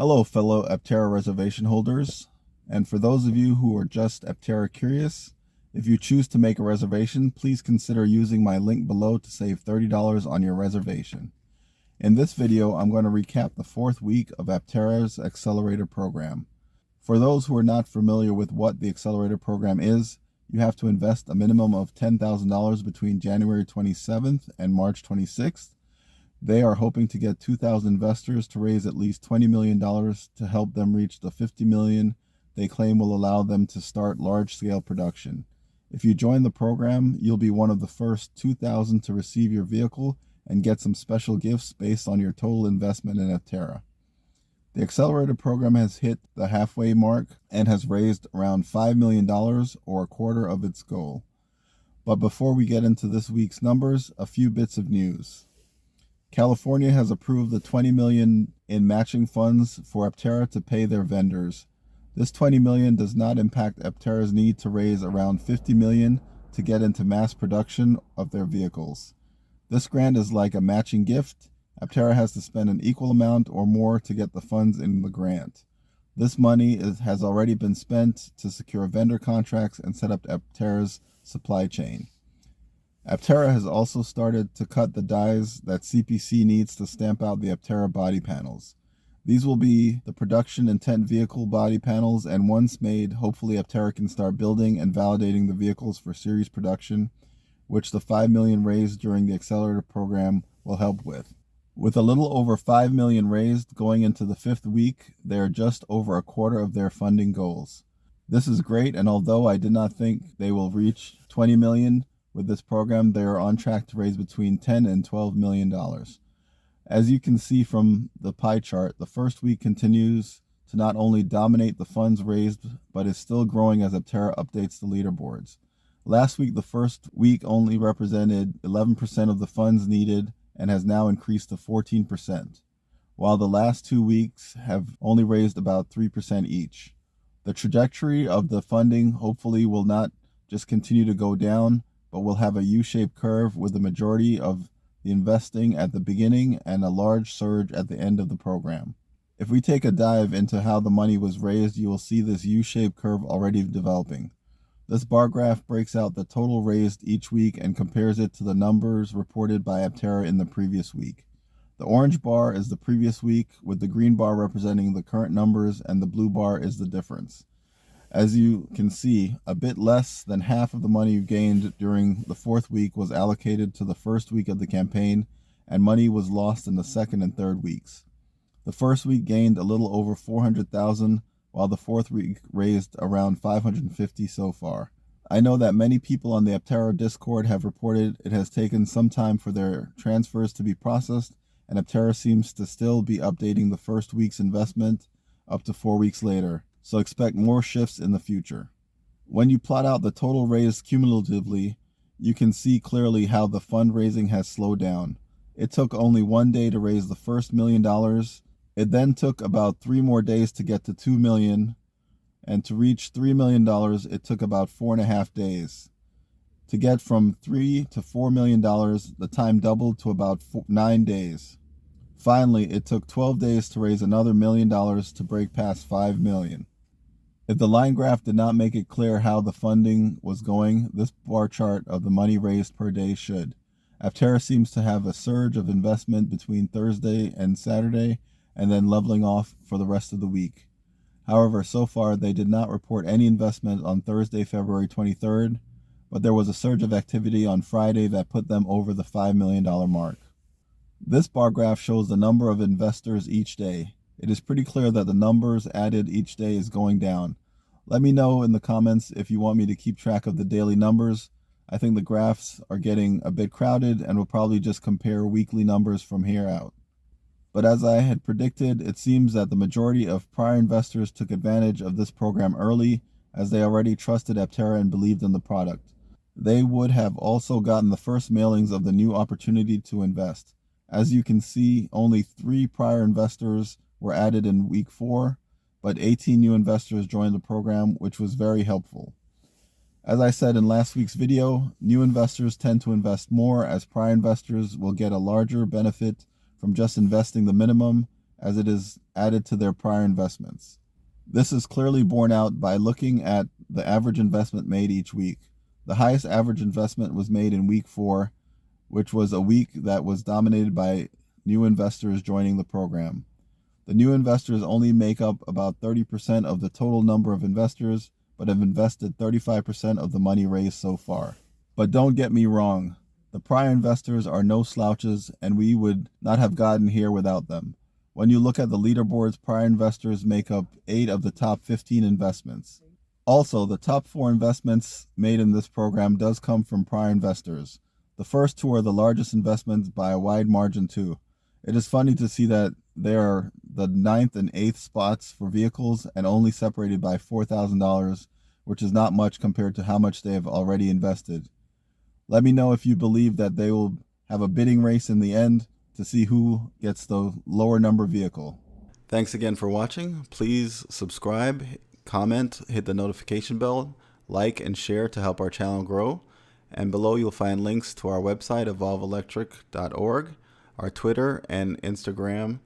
Hello, fellow Aptera reservation holders. And for those of you who are just Aptera curious, if you choose to make a reservation, please consider using my link below to save $30 on your reservation. In this video, I'm going to recap the 4th week of Aptera's Accelerator Program. For those who are not familiar with what the Accelerator Program is, you have to invest a minimum of $10,000 between January 27th and March 26th. They are hoping to get 2,000 investors to raise at least $20 million to help them reach the $50 million they claim will allow them to start large-scale production. If you join the program, you'll be one of the first 2,000 to receive your vehicle and get some special gifts based on your total investment in Aptera. The Accelerator Program has hit the halfway mark and has raised around $5 million, or a quarter of its goal. But before we get into this week's numbers, a few bits of news. California has approved the $20 million in matching funds for Aptera to pay their vendors. This $20 million does not impact Aptera's need to raise around $50 million to get into mass production of their vehicles. This grant is like a matching gift. Aptera has to spend an equal amount or more to get the funds in the grant. This money has already been spent to secure vendor contracts and set up Aptera's supply chain. Aptera has also started to cut the dies that CPC needs to stamp out the Aptera body panels. These will be the production intent vehicle body panels, and once made, hopefully Aptera can start building and validating the vehicles for series production, which the $5 million raised during the Accelerator Program will help with. With a little over $5 million raised going into the 5th week, they are just over a quarter of their funding goals. This is great, and although I did not think they will reach $20 million, with this program, they are on track to raise between $10 and $12 million. As you can see from the pie chart, the first week continues to not only dominate the funds raised, but is still growing as Aptera updates the leaderboards. Last week, the first week only represented 11% of the funds needed and has now increased to 14%, while the last 2 weeks have only raised about 3% each. The trajectory of the funding hopefully will not just continue to go down, but will have a U-shaped curve with the majority of the investing at the beginning and a large surge at the end of the program. If we take a dive into how the money was raised, you will see this U-shaped curve already developing. This bar graph breaks out the total raised each week and compares it to the numbers reported by Aptera in the previous week. The orange bar is the previous week, with the green bar representing the current numbers, and the blue bar is the difference. As you can see, a bit less than half of the money you gained during the 4th week was allocated to the 1st week of the campaign, and money was lost in the 2nd and 3rd weeks. The 1st week gained a little over $400,000, while the 4th week raised around $550,000 so far. I know that many people on the Aptera Discord have reported it has taken some time for their transfers to be processed, and Aptera seems to still be updating the 1st week's investment up to 4 weeks later. So expect more shifts in the future. When you plot out the total raised cumulatively, you can see clearly how the fundraising has slowed down. It took only 1 day to raise the first $1 million. It then took about 3 more days to get to $2 million, and to reach $3 million, it took about 4.5 days. To get from $3 to $4 million, the time doubled to about 9 days. Finally, it took 12 days to raise another $1 million to break past $5 million. If the line graph did not make it clear how the funding was going, this bar chart of the money raised per day should. Aptera seems to have a surge of investment between Thursday and Saturday, and then leveling off for the rest of the week. However, so far they did not report any investment on Thursday, February 23rd, but there was a surge of activity on Friday that put them over the $5 million mark. This bar graph shows the number of investors each day. It is pretty clear that the numbers added each day is going down. Let me know in the comments if you want me to keep track of the daily numbers. I think the graphs are getting a bit crowded and will probably just compare weekly numbers from here out. But as I had predicted, it seems that the majority of prior investors took advantage of this program early, as they already trusted Aptera and believed in the product. They would have also gotten the first mailings of the new opportunity to invest. As you can see, only 3 prior investors were added in week 4, but 18 new investors joined the program, which was very helpful. As I said in last week's video, new investors tend to invest more, as prior investors will get a larger benefit from just investing the minimum, as it is added to their prior investments. This is clearly borne out by looking at the average investment made each week. The highest average investment was made in week 4, which was a week that was dominated by new investors joining the program. The new investors only make up about 30% of the total number of investors, but have invested 35% of the money raised so far. But don't get me wrong, the prior investors are no slouches, and we would not have gotten here without them. When you look at the leaderboards, prior investors make up 8 of the top 15 investments. Also, the top 4 investments made in this program does come from prior investors. The first 2 are the largest investments by a wide margin too. It is funny to see that they are the 9th and 8th spots for vehicles and only separated by $4,000, which is not much compared to how much they have already invested. Let me know if you believe that they will have a bidding race in the end to see who gets the lower number vehicle. Thanks again for watching. Please subscribe, comment, hit the notification bell, like and share to help our channel grow. And below you'll find links to our website, Evolv-Electric.org, our Twitter and Instagram